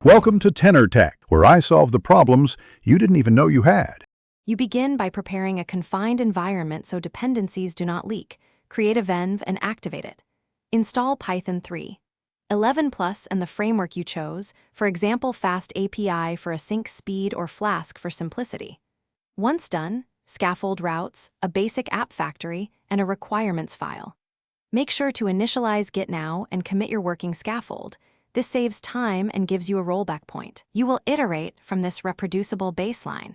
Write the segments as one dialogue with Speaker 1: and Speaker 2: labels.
Speaker 1: Welcome to Tenor Tech, where I solve the problems you didn't even know you had.
Speaker 2: You begin by preparing a confined environment so dependencies do not leak. Create a venv and activate it. Install Python 3. 11 Plus and the framework you chose, for example Fast API for async speed or Flask for simplicity. Once done, scaffold routes, a basic app factory, and a requirements file. Make sure to initialize Git now and commit your working scaffold. This saves time and gives you a rollback point. You will iterate from this reproducible baseline.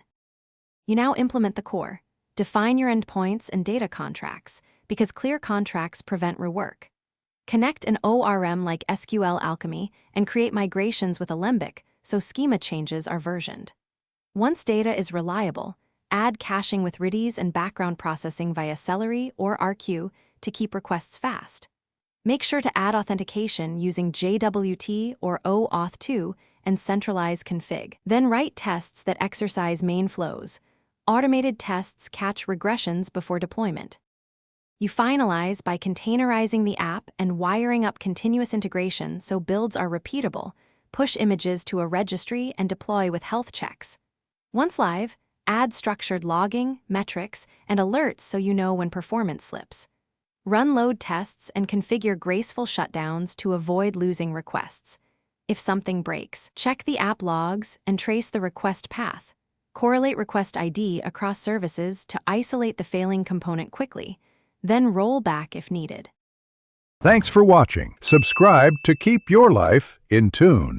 Speaker 2: You now implement the core. Define your endpoints and data contracts, because clear contracts prevent rework. Connect an ORM like SQL Alchemy and create migrations with Alembic so schema changes are versioned. Once data is reliable, add caching with Redis and background processing via Celery or RQ to keep requests fast. Make sure to add authentication using JWT or OAuth2 and centralize config. Then write tests that exercise main flows. Automated tests catch regressions before deployment. You finalize by containerizing the app and wiring up continuous integration so builds are repeatable. Push images to a registry and deploy with health checks. Once live, add structured logging, metrics, and alerts so you know when performance slips. Run load tests and configure graceful shutdowns to avoid losing requests. If something breaks, check the app logs and trace the request path. Correlate request ID across services to isolate the failing component quickly, then roll back if needed.
Speaker 1: Thanks for watching. Subscribe to keep your life in tune.